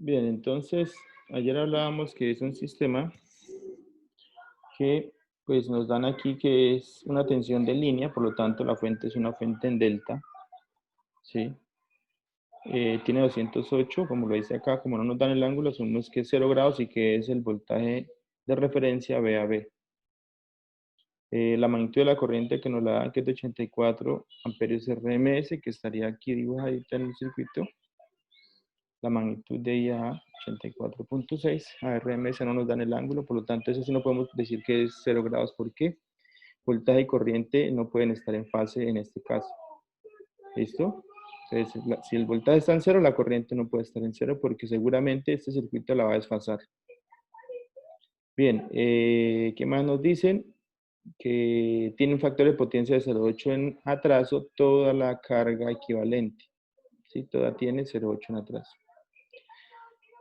Bien, entonces, ayer hablábamos que es un sistema que pues nos dan aquí que es una tensión de línea, por lo tanto la fuente es una fuente en delta, ¿sí? Tiene 208, como lo dice acá, como no nos dan el ángulo, asumimos que es 0 grados y que es el voltaje de referencia VAB. La magnitud de la corriente que nos la dan, que es de 84 amperios RMS, que estaría aquí dibujadita en el circuito. La magnitud de IA 84.6, a RMS no nos dan el ángulo, por lo tanto eso sí no podemos decir que es 0 grados, porque voltaje y corriente no pueden estar en fase en este caso. ¿Listo? Entonces, si el voltaje está en 0, la corriente no puede estar en 0 porque seguramente este circuito la va a desfasar. Bien, ¿qué más nos dicen? Que tiene un factor de potencia de 0,8 en atraso toda la carga equivalente. ¿Sí? Toda tiene 0,8 en atraso.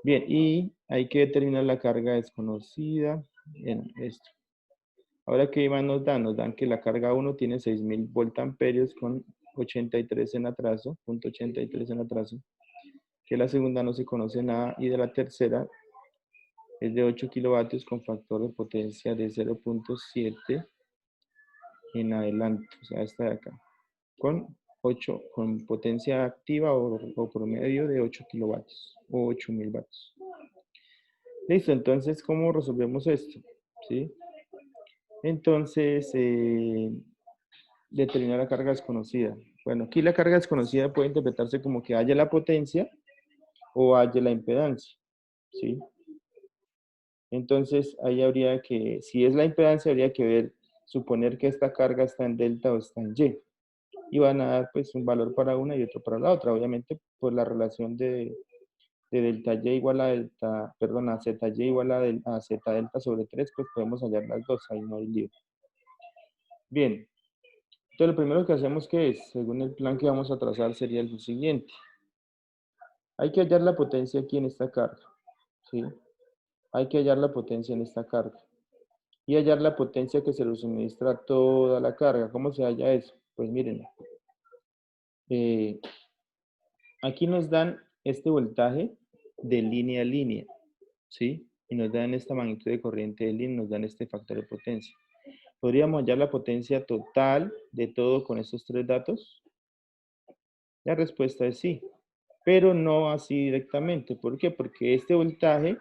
Bien, y hay que determinar la carga desconocida en esto. Ahora, ¿qué más nos dan? Nos dan que la carga 1 tiene 6000 voltamperios con 83 en atraso, punto 83 en atraso. Que la segunda no se conoce nada y de la tercera es de 8 kilovatios con factor de potencia de 0.7 en adelante, o sea, esta de acá, con potencia activa o promedio de 8 kilovatios o 8000 vatios. Listo, entonces, ¿cómo resolvemos esto? ¿Sí? Entonces, determinar la carga desconocida. Bueno, aquí la carga desconocida puede interpretarse como que haya la potencia o haya la impedancia, ¿sí? Entonces, ahí habría que, si es la impedancia, habría que ver, suponer que esta carga está en delta o está en Y. Y van a dar, pues, un valor para una y otro para la otra. Obviamente, por la relación de delta Y igual a delta, perdón, a ZY igual a Z delta sobre 3, pues podemos hallar las dos, ahí no hay lío. Bien, entonces lo primero que hacemos que es, según el plan que vamos a trazar, sería el siguiente. Hay que hallar la potencia aquí en esta carga, ¿sí? Hay que hallar la potencia en esta carga. Y hallar la potencia que se le suministra a toda la carga. ¿Cómo se halla eso? Pues miren, aquí nos dan este voltaje de línea a línea, ¿sí? Y nos dan esta magnitud de corriente de línea, nos dan este factor de potencia. ¿Podríamos hallar la potencia total de todo con estos tres datos? La respuesta es sí, pero no así directamente. ¿Por qué? Porque este voltaje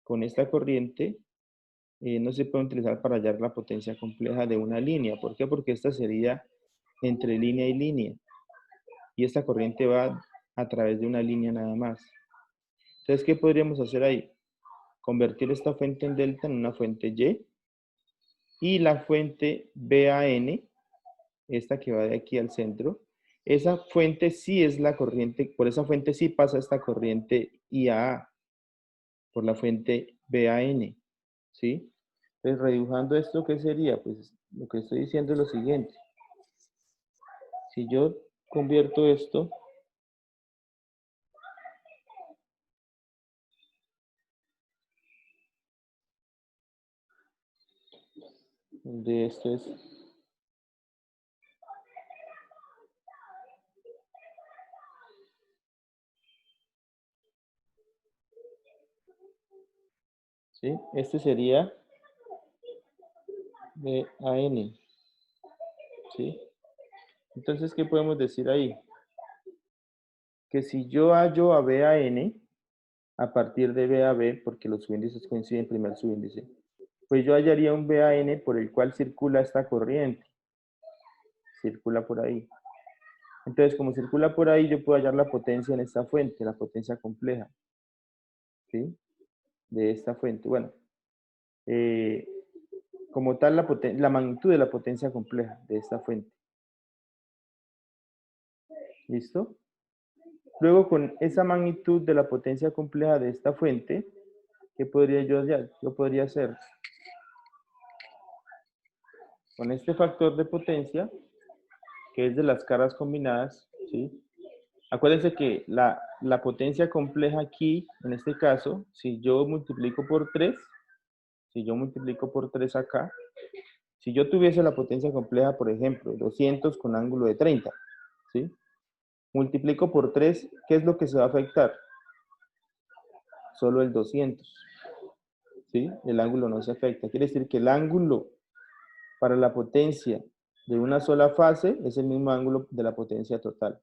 con esta corriente no se puede utilizar para hallar la potencia compleja de una línea. ¿Por qué? Porque esta sería entre línea y línea. Y esta corriente va a través de una línea nada más. Entonces, ¿qué podríamos hacer ahí? Convertir esta fuente en delta en una fuente Y. Y la fuente BAN, esta que va de aquí al centro, esa fuente sí es la corriente, por esa fuente sí pasa esta corriente IAA, por la fuente BAN, ¿sí? Entonces, redibujando esto, ¿qué sería? Pues lo que estoy diciendo es lo siguiente. Si yo convierto esto de esto es ¿sí? Este sería BAN, ¿sí? Entonces, ¿qué podemos decir ahí? Que si yo hallo a BAN a partir de BAB, porque los subíndices coinciden, primer subíndice, pues yo hallaría un BAN por el cual circula esta corriente. Circula por ahí. Entonces, como circula por ahí, yo puedo hallar la potencia en esta fuente, la potencia compleja, ¿sí? De esta fuente. Bueno, eh, como tal, la magnitud de la potencia compleja de esta fuente. ¿Listo? Luego, con esa magnitud de la potencia compleja de esta fuente, ¿qué podría yo hallar? Yo podría hacer con este factor de potencia, que es de las caras combinadas, ¿sí? Acuérdense que la potencia compleja aquí, en este caso, si yo multiplico por 3, si yo multiplico por 3 acá, si yo tuviese la potencia compleja, por ejemplo, 200 con ángulo de 30, ¿sí? Multiplico por 3, ¿qué es lo que se va a afectar? solo el 200. ¿Sí? El ángulo no se afecta. Quiere decir que el ángulo para la potencia de una sola fase es el mismo ángulo de la potencia total.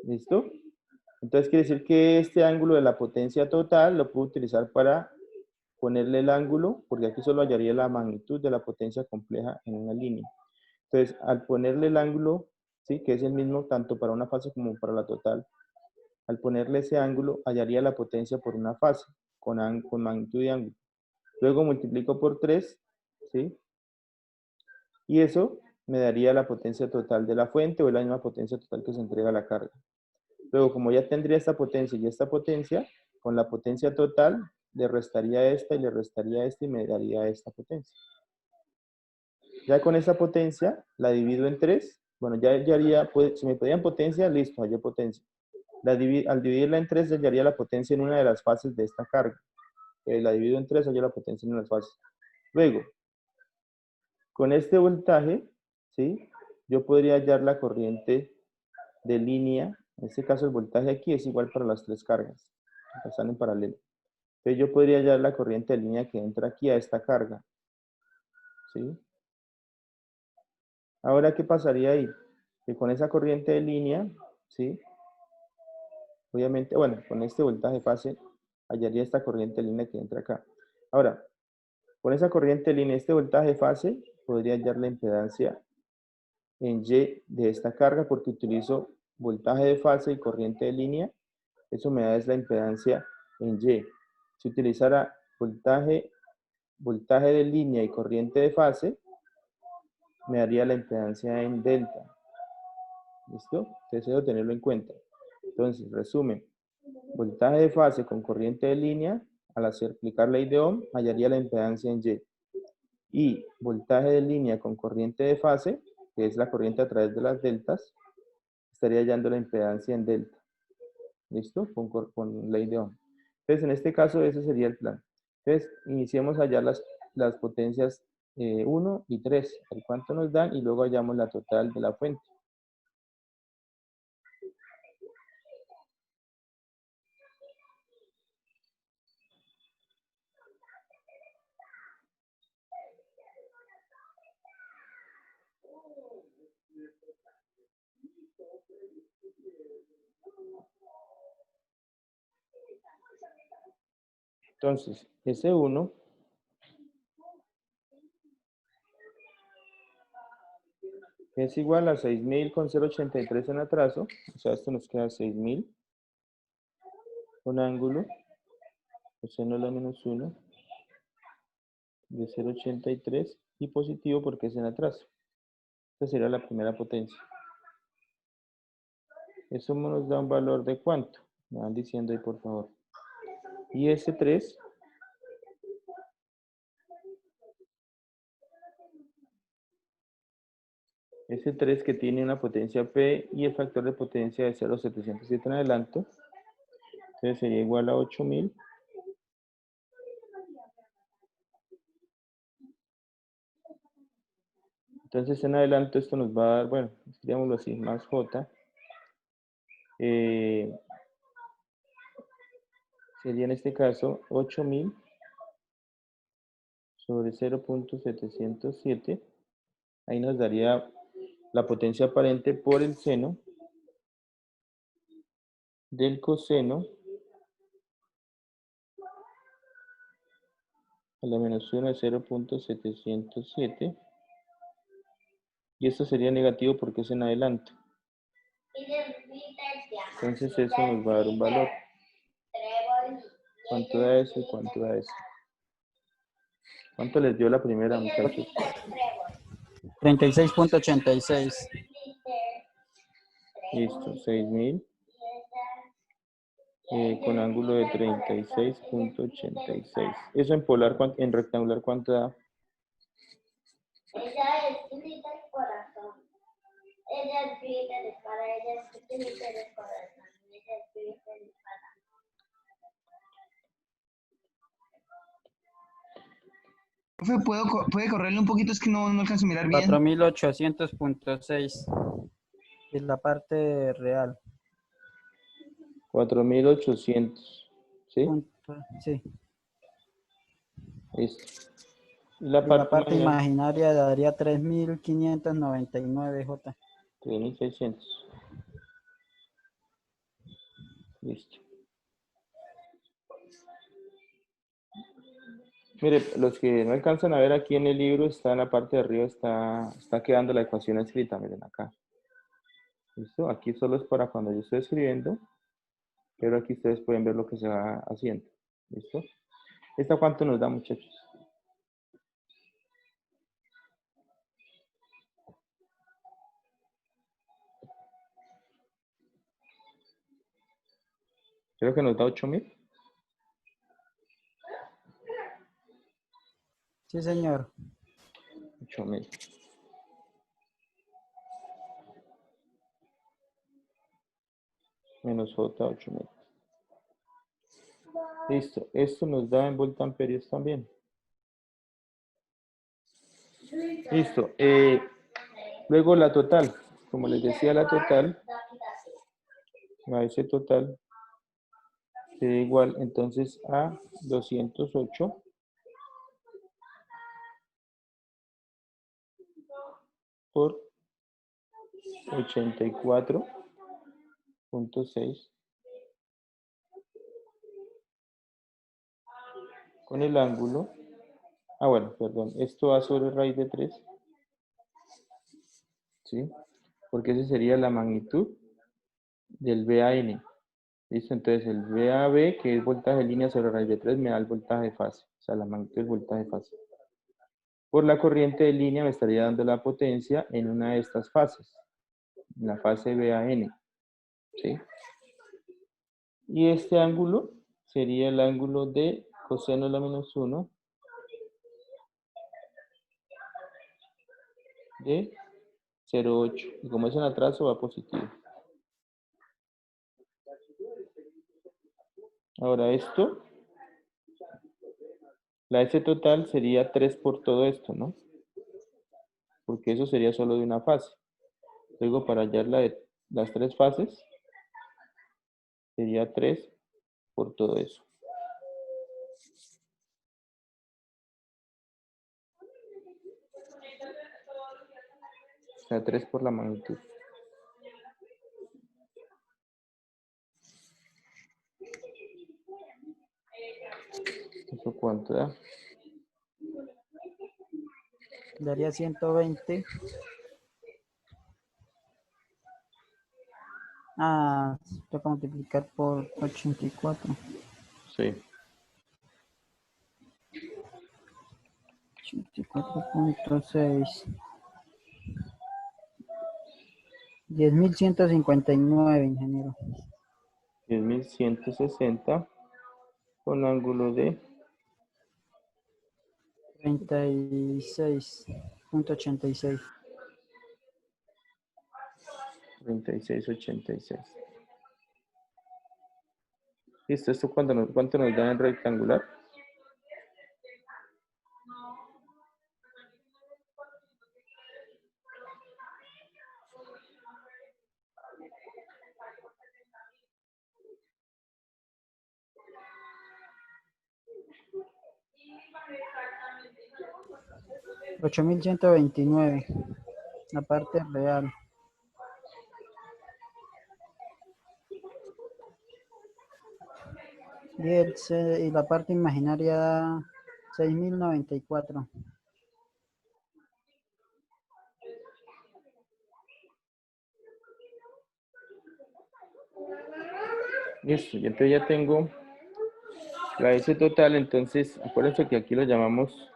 ¿Listo? Entonces quiere decir que este ángulo de la potencia total lo puedo utilizar para ponerle el ángulo, porque aquí solo hallaría la magnitud de la potencia compleja en una línea. Entonces, al ponerle el ángulo, ¿sí? Que es el mismo tanto para una fase como para la total, al ponerle ese ángulo, hallaría la potencia por una fase, con magnitud y ángulo. Luego multiplico por 3, ¿sí? Y eso me daría la potencia total de la fuente o la misma potencia total que se entrega a la carga. Luego, como ya tendría esta potencia y esta potencia, con la potencia total le restaría esta y le restaría esta y me daría esta potencia. Ya con esa potencia la divido en 3. Bueno, ya haría, si me pedían potencia, listo, hallé potencia. Al dividirla en 3, hallaría la potencia en una de las fases de esta carga. La divido en 3, hallo la potencia en una de las fases. Luego, con este voltaje, ¿sí? Yo podría hallar la corriente de línea. En este caso, el voltaje aquí es igual para las 3 cargas. Están en paralelo. Entonces, yo podría hallar la corriente de línea que entra aquí a esta carga. ¿Sí? Ahora, ¿qué pasaría ahí? Que con esa corriente de línea, ¿sí? Obviamente, bueno, con este voltaje fase, hallaría esta corriente de línea que entra acá. Ahora, con esa corriente de línea, este voltaje fase, podría hallar la impedancia en Y de esta carga porque utilizo voltaje de fase y corriente de línea. Eso me da es la impedancia en Y. Si utilizara voltaje de línea y corriente de fase, me daría la impedancia en delta. ¿Listo? Entonces debo tenerlo en cuenta. Entonces, resumen. Voltaje de fase con corriente de línea, al aplicar ley de Ohm, hallaría la impedancia en Y. Y voltaje de línea con corriente de fase, que es la corriente a través de las deltas, estaría hallando la impedancia en delta. ¿Listo? Con ley de Ohm. Entonces, en este caso, ese sería el plan. Entonces, iniciemos a hallar las potencias 1 y 3, a ver cuánto nos dan, y luego hallamos la total de la fuente. Entonces, S1 es igual a 6.000 con 0.83 en atraso, o sea, esto nos queda 6.000, un ángulo, coseno de la menos 1, de 0.83, y positivo porque es en atraso. Esta sería la primera potencia. Eso nos da un valor de ¿cuánto? Me van diciendo ahí, por favor. Y S3 que tiene una potencia P y el factor de potencia de 0.707 en adelanto. Entonces sería igual a 8.000. Entonces en adelanto esto nos va a dar, bueno, digámoslo así, más J. Sería en este caso 8.000 sobre 0.707. Ahí nos daría la potencia aparente por el seno del coseno a la menos 1 de 0.707. Y esto sería negativo porque es en adelanto. Entonces eso nos va a dar un valor. ¿Cuánto da eso y cuánto da eso? ¿Cuánto les dio la primera, muchachos? 36.86. Listo, 6.000. Con ángulo de 36.86. Eso en polar, en rectangular, ¿cuánto da? Ella es finita de corazón. Ella es finita de cara. Ella es finita de corazón. Ella es finita de cara. Profe, ¿puede correrle un poquito? Es que no alcanzo a mirar bien. 4.800.6 es la parte real. 4.800. ¿Sí? Sí. Listo. Y la Y la parte parte imaginaria, imaginaria daría 3.599, J. 3.600. Listo. Mire, los que no alcanzan a ver aquí en el libro, está en la parte de arriba, está quedando la ecuación escrita, miren acá. ¿Listo? Aquí solo es para cuando yo estoy escribiendo, pero aquí ustedes pueden ver lo que se va haciendo. ¿Listo? ¿Esta cuánto nos da, muchachos? Creo que nos da 8.000. Sí, señor. 8.000. Menos J, 8.000. Listo. Esto nos da en voltamperios también. Listo. Luego la total. Como les decía, la total, a ese total, sería igual entonces a 208 por 84.6 con el ángulo. Bueno, perdón. Esto va sobre raíz de 3. ¿Sí? Porque esa sería la magnitud del VAN. ¿Listo? Entonces el VAB, que es voltaje de línea sobre raíz de 3, me da el voltaje de fase. O sea, la magnitud del voltaje de fase. Por la corriente de línea me estaría dando la potencia en una de estas fases. En la fase VAN. ¿Sí? Y este ángulo sería el ángulo de coseno de la menos 1 de 0,8. Y como es un atraso, va positivo. Ahora esto, la S total sería 3 por todo esto, ¿no? Porque eso sería solo de una fase. Luego, para hallar las 3 fases, sería 3 por todo eso. O sea, 3 por la magnitud. ¿Eso cuánto da? Daría 120. Toca multiplicar por 84. Sí. 84.6. 10.159, ingeniero. 10.160 con ángulo de 36.86. 36.86. Listo, ¿esto cuánto nos da en rectangular? $8.129. La parte real. Y la parte imaginaria da 6.094. Listo, y entonces ya tengo la S total, entonces acuérdense que aquí lo llamamos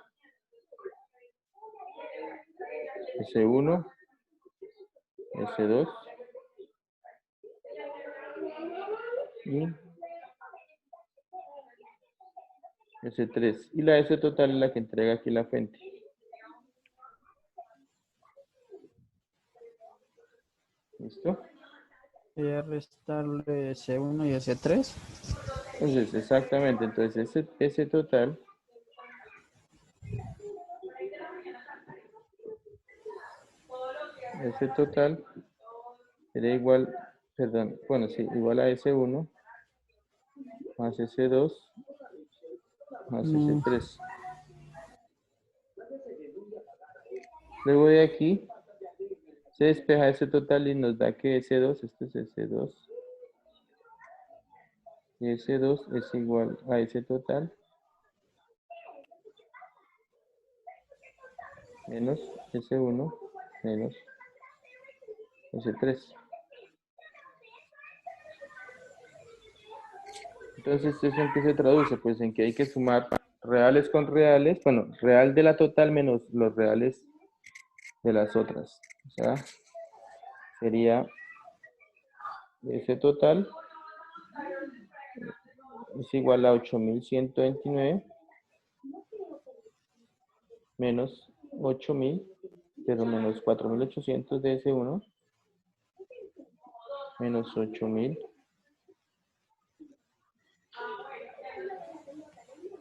S1, S2 y S3. Y la S total es la que entrega aquí la fuente. ¿Listo? Voy a restarle S1 y S3. Entonces, exactamente, entonces S total sería igual, perdón, bueno, sí, igual a S1 más S2 más S3. Luego de aquí se despeja ese total y nos da que S2, este es S2. Y S2 es igual a ese total menos S1 menos S3. Entonces, ¿eso en qué se traduce? Pues en que hay que sumar reales con reales, bueno, real de la total menos los reales de las otras. O sea, sería ese total es igual a 8.129 menos 8.000, pero menos 4.800 de S1 menos 8.000.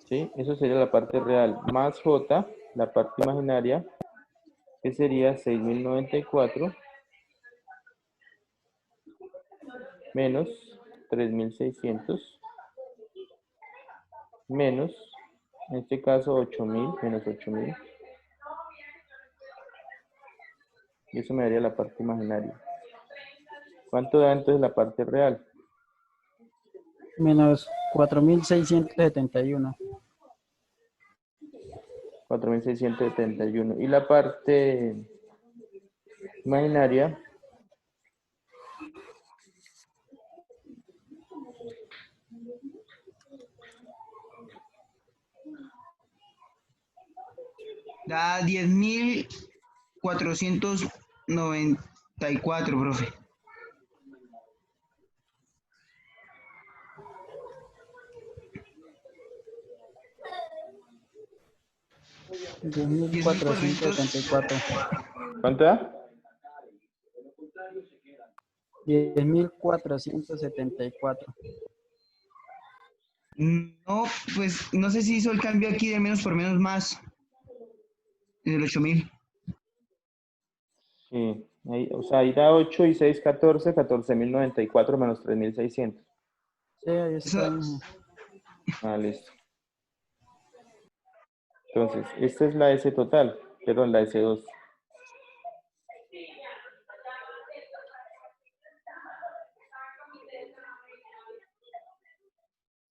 ¿Sí? Eso sería la parte real, más J, la parte imaginaria, que sería 6.094 menos 3.600 menos, en este caso, 8.000 menos 8.000. Y eso me daría la parte imaginaria. ¿Cuánto da entonces la parte real? Menos 4.671. 4.671. Y la parte imaginaria Da 10.494, profe. Mil cuatrocientos setenta y cuatro. ¿cuánto da? 10.474. No, pues no sé si hizo el cambio aquí de menos por menos más. En el 8.000. Sí, ahí, o sea, ahí da 8 y 6, 14, 14.094 menos 3.600. Sí, ahí Eso, está. Ah, listo. Entonces, esta es la S total, perdón, la S2.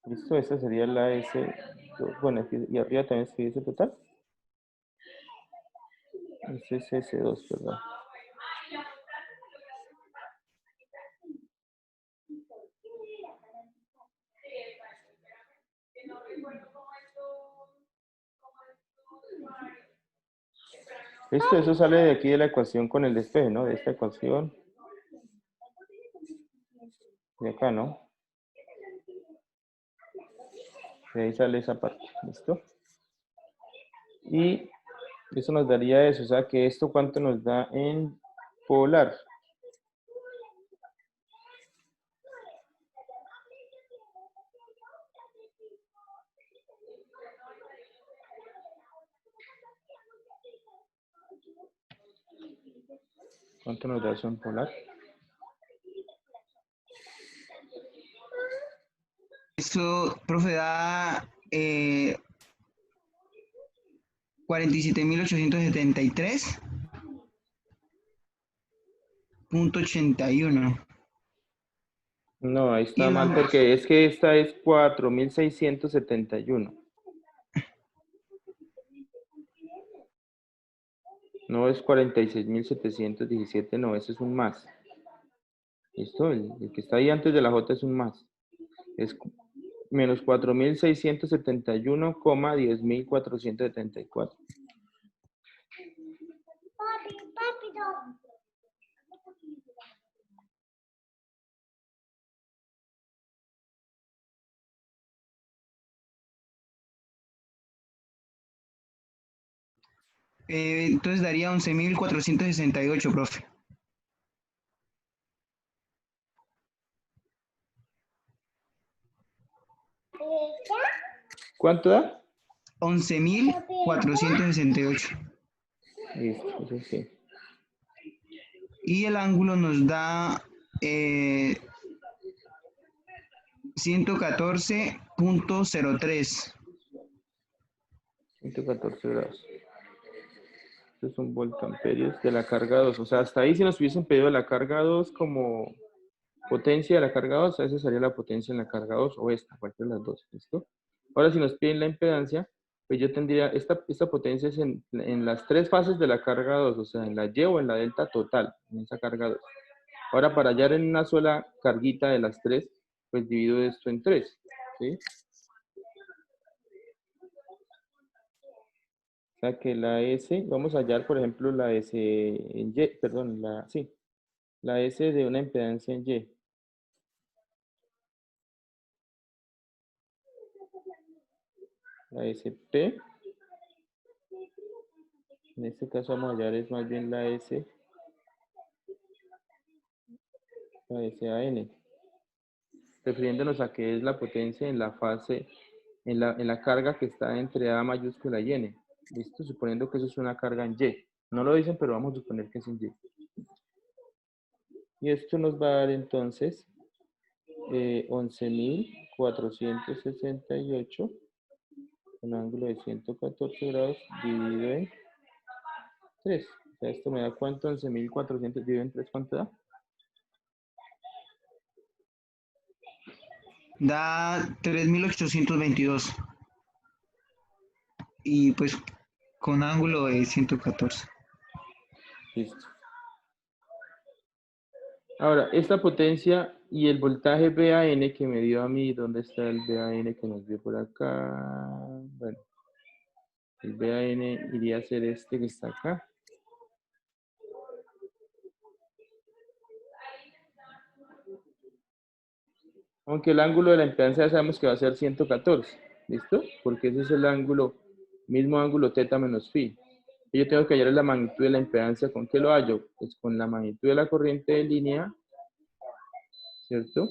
Listo, esta sería la S. Bueno, aquí, y arriba también escribe S total. Este es S2, perdón. Listo, eso sale de aquí de la ecuación con el despeje, ¿no? De esta ecuación. De acá, ¿no? De ahí sale esa parte, ¿listo? Y eso nos daría eso, o sea que esto cuánto nos da en polar. ¿Cuánto nos da eso en polar? eso, profe, da 47.873.81. No, ahí Y está el mal ángulo, porque es que esta es 4.671. No es 46.717, no, ese es un más. ¿Listo? El que está ahí antes de la J es un más. Es menos 4.671, 10.474. Papi, papi, no. entonces daría 11.468, profe. ¿Cuánto da? 11.468. Listo, eso sí. Y el ángulo nos da 114.03. 114 grados. Estos son voltamperios de la carga 2. O sea, hasta ahí si nos hubiesen pedido la carga 2 como potencia de la carga 2, esa sería la potencia en la carga 2 o esta, cualquiera de las dos. ¿Listo? Ahora si nos piden la impedancia, pues yo tendría, esta potencia es en las tres fases de la carga 2, o sea, en la Y o en la delta total, en esa carga 2. Ahora para hallar en una sola carguita de las tres, pues divido esto en 3, ¿sí? O sea que la S, vamos a hallar por ejemplo la S en Y, perdón, la S de una impedancia en Y. La SP, en este caso vamos a hallar es más bien la SAN, refiriéndonos a que es la potencia en la fase, en la carga que está entre A mayúscula y N. ¿Listo? Suponiendo que eso es una carga en Y. No lo dicen, pero vamos a suponer que es en Y. Y esto nos va a dar entonces 11.468 con ángulo de 114 grados dividido en 3. O sea, esto me da ¿cuánto? 11.400 dividido en 3, ¿cuánto da? Da 3.822. Y pues con ángulo de 114. Listo. Ahora, esta potencia y el voltaje VAN que me dio a mí, ¿dónde está el VAN que nos dio por acá? Bueno, el VAN iría a ser este que está acá. Aunque el ángulo de la impedancia ya sabemos que va a ser 114, ¿listo? Porque ese es el ángulo, mismo ángulo teta menos phi. Y yo tengo que hallar la magnitud de la impedancia, ¿con qué lo hallo? Pues con la magnitud de la corriente de línea, ¿cierto?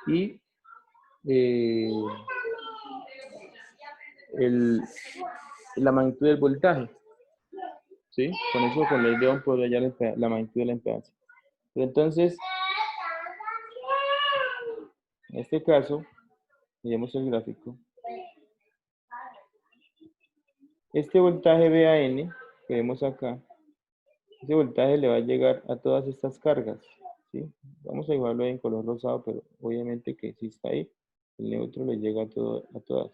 Y la magnitud del voltaje, ¿sí? Con eso, con el dedo puedo hallar la magnitud de la impedancia. Pero entonces, en este caso, miremos el gráfico. Este voltaje VAN que vemos acá, ese voltaje le va a llegar a todas estas cargas, ¿sí? Vamos a dibujarlo en color rosado, pero obviamente que si está ahí, el neutro le llega a todas.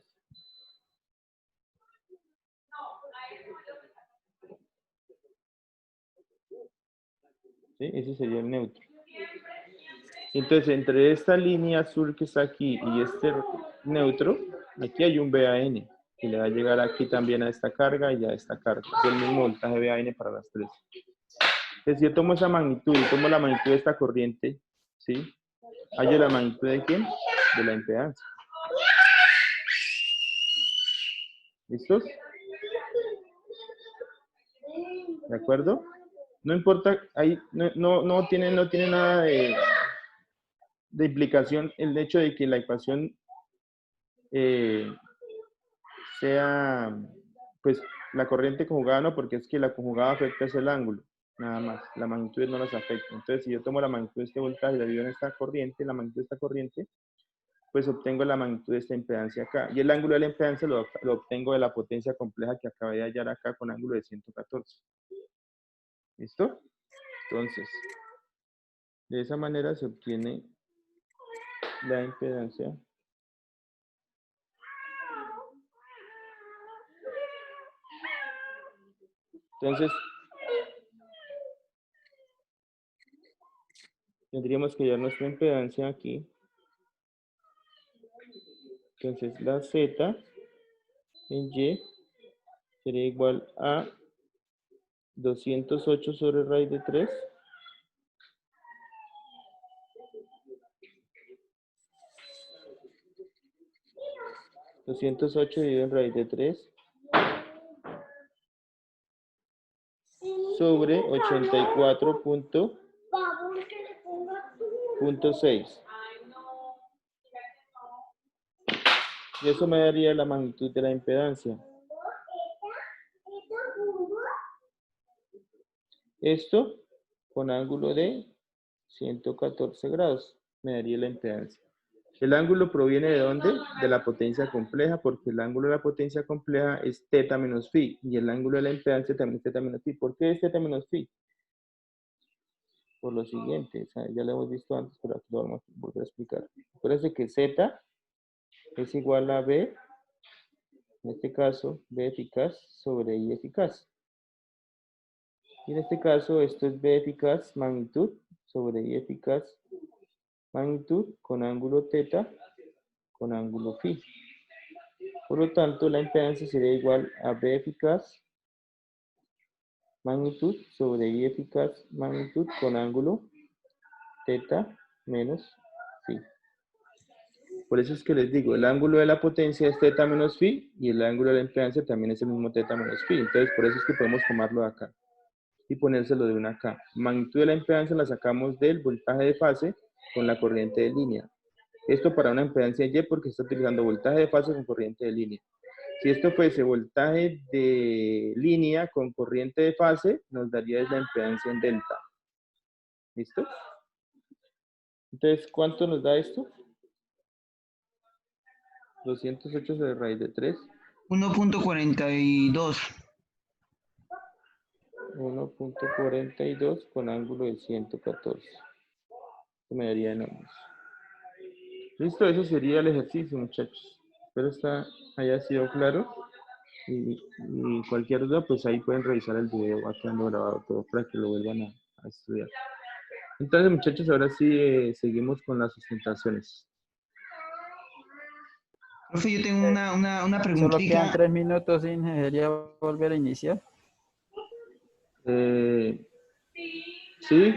¿Sí? Ese sería el neutro. Entonces, entre esta línea azul que está aquí y este neutro, aquí hay un VAN que le va a llegar aquí también a esta carga y a esta carga. Es el mismo voltaje VAN para las tres. Entonces, si yo tomo esa magnitud y tomo la magnitud de esta corriente, ¿sí? ¿Hallo la magnitud de quién? De la impedancia. ¿Listos? ¿De acuerdo? No importa, ahí no tiene nada de implicación el hecho de que la ecuación sea, pues, la corriente conjugada, no, porque es que la conjugada afecta es el ángulo, nada más. La magnitud no las afecta. Entonces, si yo tomo la magnitud de este voltaje y la divido en esta corriente, la magnitud de esta corriente, pues obtengo la magnitud de esta impedancia acá. Y el ángulo de la impedancia lo obtengo de la potencia compleja que acabé de hallar acá con ángulo de 114. ¿Listo? Entonces, de esa manera se obtiene la impedancia. Entonces, tendríamos que hallar nuestra impedancia aquí. Entonces, la Z en Y sería igual a 208 sobre raíz de 3. $208 dividido en raíz de 3 sobre 84.6. Y eso me daría la magnitud de la impedancia. Esto con ángulo de 114 grados me daría la impedancia. El ángulo proviene ¿de dónde? De la potencia compleja, porque el ángulo de la potencia compleja es teta menos phi, y el ángulo de la impedancia también es teta menos phi. ¿Por qué es teta menos phi? Por lo siguiente, o sea, ya lo hemos visto antes, pero aquí lo vamos a volver a explicar. Acuérdense que Z es igual a B, en este caso, B eficaz sobre I eficaz. Y en este caso, esto es B eficaz magnitud sobre I eficaz magnitud con ángulo teta con ángulo phi. Por lo tanto, la impedancia sería igual a B eficaz magnitud sobre I eficaz magnitud con ángulo teta menos phi. Por eso es que les digo, el ángulo de la potencia es teta menos phi y el ángulo de la impedancia también es el mismo teta menos phi. Entonces, por eso es que podemos tomarlo de acá y ponérselo de una acá. Magnitud de la impedancia la sacamos del voltaje de fase con la corriente de línea. Esto para una impedancia Y porque está utilizando voltaje de fase con corriente de línea. Si esto fuese voltaje de línea con corriente de fase, nos daría la impedancia en delta. ¿Listo? Entonces, ¿cuánto nos da esto? 208 sobre raíz de 3. 1.42. 1.42 con ángulo de 114. Esto me daría en ohmios. Listo, eso sería el ejercicio, muchachos. Espero haya sido claro. Y cualquier duda, pues ahí pueden revisar el video. Va quedando grabado todo para que lo vuelvan a estudiar. Entonces, muchachos, ahora sí seguimos con las sustentaciones. Profe, yo tengo una Solo quedan preguntita. 3 minutos, Inge. ¿Debería volver a iniciar? Sí,